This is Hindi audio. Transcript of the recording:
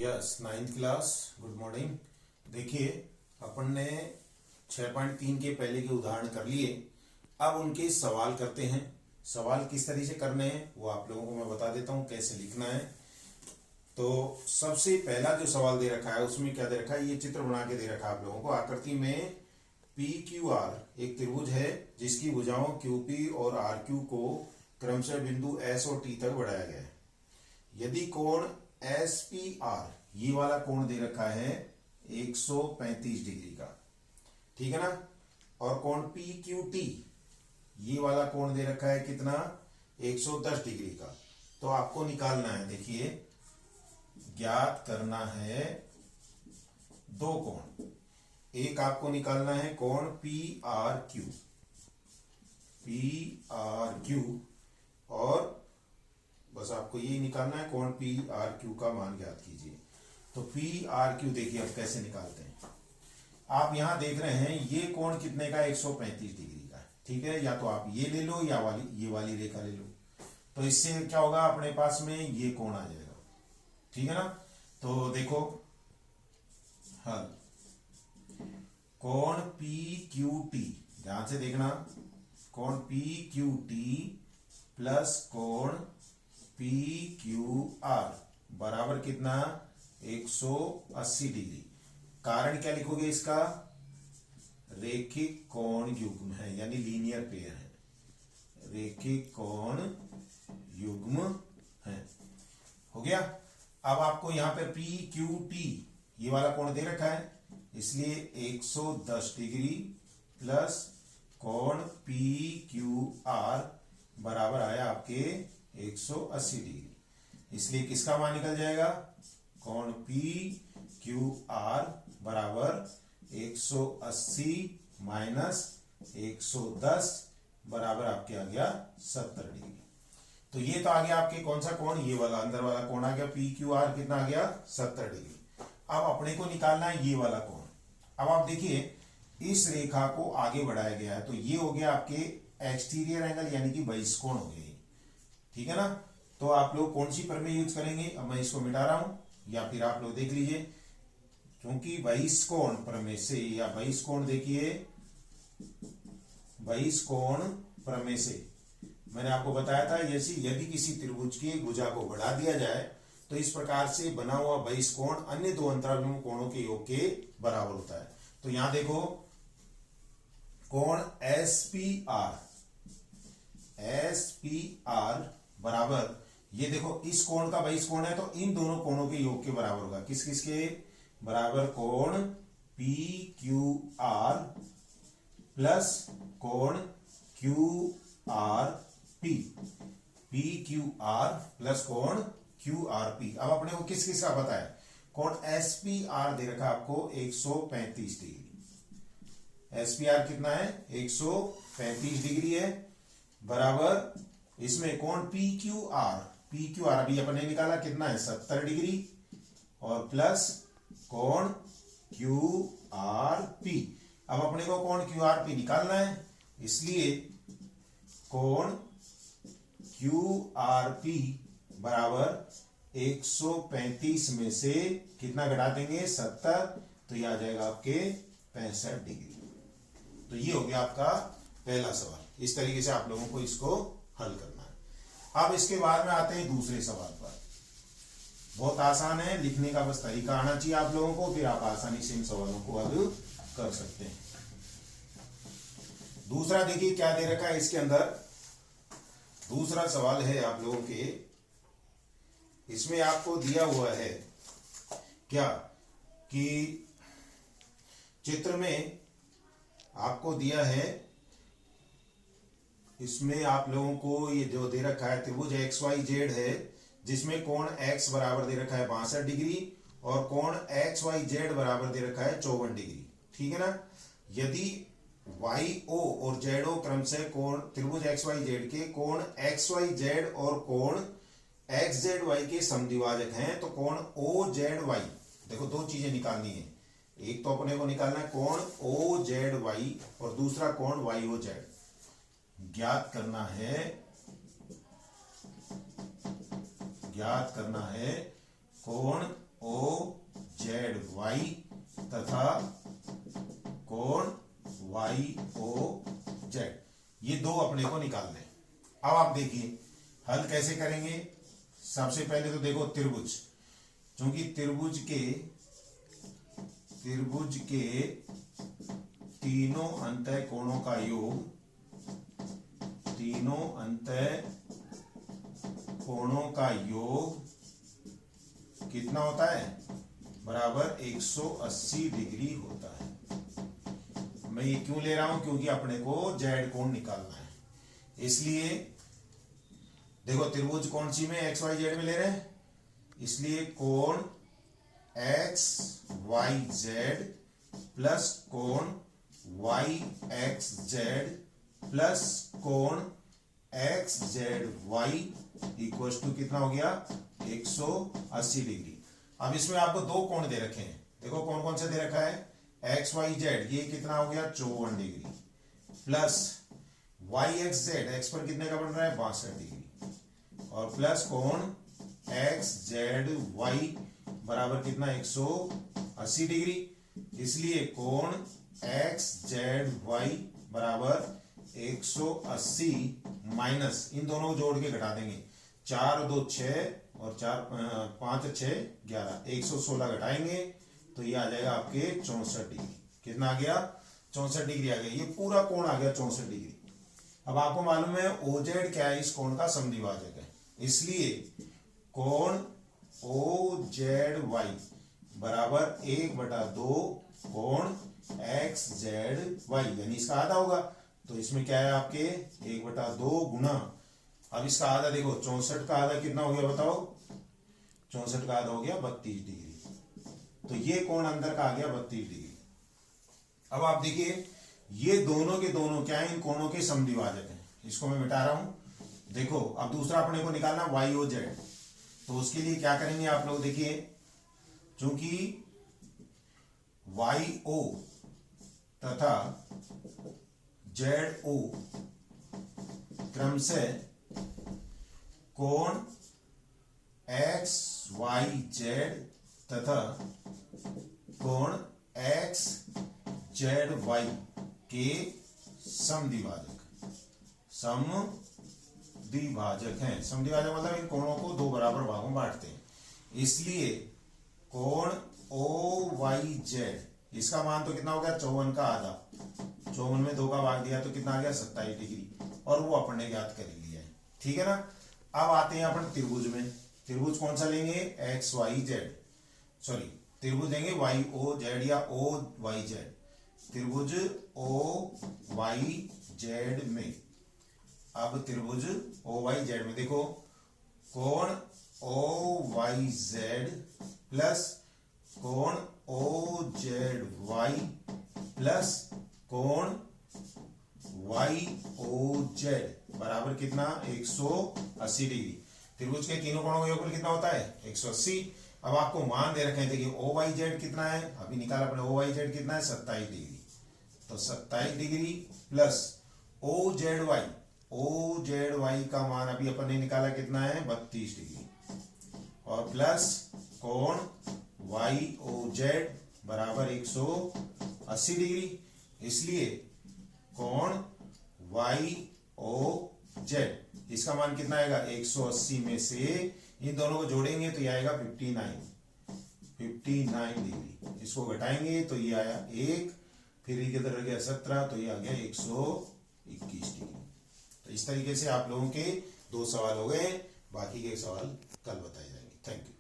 Yes, ninth class, good morning. देखिए, अपन ने 6.3 के पहले के उदाहरण कर लिए। अब उनके सवाल करते हैं। सवाल किस तरीके से करने हैं वो आप लोगों को मैं बता देता हूँ कैसे लिखना है। तो सबसे पहला जो सवाल दे रखा है उसमें क्या दे रखा है, ये चित्र बना के दे रखा है आप लोगों को। आकृति में पी क्यू आर एक त्रिभुज है जिसकी भुजाओं क्यू पी और आर क्यू को क्रमशः बिंदु एस और टी तक बढ़ाया गया है। यदि कोण एस पी आर, ये वाला कोण दे रखा है 135 डिग्री का, ठीक है ना। और कोण पी क्यू टी, ये वाला कोण दे रखा है कितना, 110 डिग्री का। तो आपको निकालना है, देखिए ज्ञात करना है दो कोण। एक आपको निकालना है कोण P R Q, P R Q, और बस आपको ये निकालना है कोण पी आर क्यू का मान ज्ञात कीजिए। तो पी आर क्यू देखिए अब कैसे निकालते हैं। आप यहां देख रहे हैं ये कोण कितने का, 135 डिग्री का, ठीक है। या तो आप ये ले लो या ये वाली रेखा ले लो। तो इससे क्या होगा, अपने पास में ये कोण आ जाएगा, ठीक है ना। तो देखो हल, कोण पी क्यू टी, ध्यान से देखना, कोण पी क्यू टी प्लस कोण पी क्यू आर बराबर कितना, 180 डिग्री। कारण क्या लिखोगे इसका, रेखिक कोण युग्म है, यानी लीनियर पेयर है, रेखिक कोण युग्म है। हो गया। अब आपको यहां पे पी क्यू टी ये वाला कोण दे रखा है, इसलिए 110 डिग्री प्लस कोण पी क्यू आर बराबर आया आपके 180 डिग्री। इसलिए किसका मान निकल जाएगा, कोण पी क्यू आर बराबर 180 माइनस 110 बराबर आपके आ गया 70 डिग्री। तो ये तो आ गया आपके कौन सा कोण, ये वाला अंदर वाला कोण आ गया, पी क्यू आर कितना आ गया, 70 डिग्री। अब अपने को निकालना है ये वाला कोण। अब आप देखिए इस रेखा को आगे बढ़ाया गया है, तो ये हो गया आपके एक्सटीरियर एंगल, यानी कि बहिष्कोण हो गए, ठीक है ना। तो आप लोग कौन सी प्रमेय यूज करेंगे, अब मैं इसको मिटा रहा हूं, या फिर आप लोग देख लीजिए, क्योंकि बहिष्कोण प्रमेय से, या बहिष्कोण देखिए, बहिष्कोण प्रमेय से मैंने आपको बताया था, जैसे यदि किसी त्रिभुज की भुजा को बढ़ा दिया जाए तो इस प्रकार से बना हुआ बहिष्कोण अन्य दो अंतराभिमुख कोणों के योग के बराबर होता है। तो यहां देखो कोण S P R, S P R बराबर, ये देखो इस कोण का बहिष्कोण है तो इन दोनों कोणों के योग के बराबर होगा। किस किस के बराबर, कोण पी क्यू आर प्लस कोण Q R P, P Q R plus कोण क्यू आर पी। अब अपने को किस किस का पता है, कोण एस पी आर दे रखा आपको 135 डिग्री, एस पी आर कितना है, 135 डिग्री है, बराबर इसमें कोण P Q R, P Q R अभी अपने निकाला कितना है, 70 डिग्री, और प्लस कोण क्यू आर पी। अब अपने को कोण क्यू आर पी निकालना है, इसलिए कोण क्यू आर पी बराबर 135 में से कितना घटा देंगे, 70, तो यह आ जाएगा आपके 65 डिग्री। तो ये हो गया आपका पहला सवाल। इस तरीके से आप लोगों को इसको हल करना है। अब इसके बाद में आते हैं दूसरे सवाल पर। बहुत आसान है, लिखने का बस तरीका आना चाहिए आप लोगों को, फिर आप आसानी से इन सवालों को हल कर सकते हैं। दूसरा देखिए क्या दे रखा है इसके अंदर। दूसरा सवाल है आप लोगों के, इसमें आपको दिया हुआ है क्या कि चित्र में आपको दिया है, इसमें आप लोगों को ये जो दे रखा है त्रिभुज एक्स वाई जेड है, जिसमें कोण x बराबर दे रखा है 62 डिग्री और कोण एक्स वाई जेड बराबर दे रखा है 54 डिग्री, ठीक है ना। यदि वाई ओ और जेड ओ क्रमशः कोण त्रिभुज एक्स वाई जेड के कोण एक्स वाई जेड और कोण एक्स जेड वाई के समद्विभाजक हैं, तो कोण ओ जेड वाई, देखो दो चीजें निकालनी है, एक तो अपने को निकालना है कोण ओ जेड वाई और दूसरा कोण वाई ओ जेड। ज्ञात करना है कोण ओ वाई तथा कोण वाई ओ जेड, ये दो अपने को निकालने हैं। अब आप देखिए हल कैसे करेंगे। सबसे पहले तो देखो त्रिभुज, क्योंकि त्रिभुज के तीनों अंतः कोणों का योग, तीनों अंतः कोणों का योग कितना होता है, बराबर 180 डिग्री होता है। मैं ये क्यों ले रहा हूं, क्योंकि अपने को जेड कोण निकालना है। इसलिए देखो त्रिभुज कौन सी में, एक्स वाई जेड में ले रहे हैं, इसलिए कोण एक्स वाई जेड प्लस कोण वाई एक्स जेड प्लस कोण X Z Y equal to कितना हो गया, 180 डिग्री। अब इसमें आपको दो कोण दे रखे हैं, देखो कौन कौन से दे रखा है, एक्स वाई जेड ये कितना हो गया 54 degree plus Y X Z, X पर कितने का बन रहा है 62 डिग्री, और प्लस कोण एक्स जेड वाई बराबर कितना 180 डिग्री। इसलिए कोण एक्स जेड वाई बराबर 180 माइनस, इन दोनों को जोड़ के घटा देंगे, 4 2 6 और 4 5 6 11, 116 घटाएंगे तो ये आ जाएगा आपके 64 डिग्री। कितना आ गया, 64 डिग्री आ गया, ये पूरा कोण आ गया 64 डिग्री। अब आपको मालूम है ओजेड क्या है, इस कोण का समद्विभाजक है, इसलिए कोण ओ जेड वाई बराबर 1/2 कोण एक्स जेड वाई, यानी इसका आधा होगा। तो इसमें क्या है आपके 1/2 गुना, अब इसका आधा देखो 64 का आधा कितना हो गया बताओ, 64 का आधा हो गया 32 डिग्री। तो ये कोण अंदर का आ गया 32 डिग्री। अब आप देखिए ये दोनों के दोनों क्या है, इन कोणों के समद्विभाजक हैं। इसको मैं मिटा रहा हूं। देखो अब दूसरा अपने को निकालना वाई ओ जेड, तो उसके लिए क्या करेंगे आप लोग देखिए, चूंकि वाई ओ तथा जेड ओ क्रमशः कोण एक्स वाई जेड तथा कोण एक्स जेड वाई के समद्विभाजक हैं। समद्विभाजक मतलब इन कोणों को दो बराबर भागों में बांटते हैं। इसलिए कोण ओ वाई जेड, इसका मान तो कितना हो गया 54 का आधा, 54 में 2 का भाग दिया तो कितना आ गया 27 डिग्री, और वो अपन ने ज्ञात कर लिया है। ठीक है ना। अब आते हैं अपन त्रिभुज में। त्रिभुज कौन सा लेंगे, एक्स वाई जेड, सॉरी त्रिभुज लेंगे वाई ओ जेड या ओ वाई जेड। त्रिभुज ओ वाई जेड में, अब त्रिभुज ओ वाई जेड में देखो कोण ओ वाई जेड प्लस कोण ओ जेड वाई प्लस कोण वाई ओ जेड बराबर कितना 180 डिग्री। त्रिभुज के तीनों कोणों का योगफल कितना होता है 180। अब आपको मान दे रखे हैं, देखिए ओ वाई जेड कितना है, अभी निकाला अपने ओ वाई जेड कितना है 27 डिग्री, तो 27 degree plus O Z Y का मान अभी अपन ने निकाला कितना है 32 डिग्री, और प्लस कोण वाई ओ जेड बराबर 180 डिग्री। इसलिए कोण वाई ओ जेड इसका मान कितना आएगा 180 में से इन दोनों को जोड़ेंगे तो ये आएगा 59 डिग्री। इसको घटाएंगे तो ये आया 1, फिर इधर रह गया 17, तो ये आ गया 121 डिग्री। तो इस तरीके से आप लोगों के 2 सवाल हो गए, बाकी के सवाल कल बताए जाएंगे। Thank you.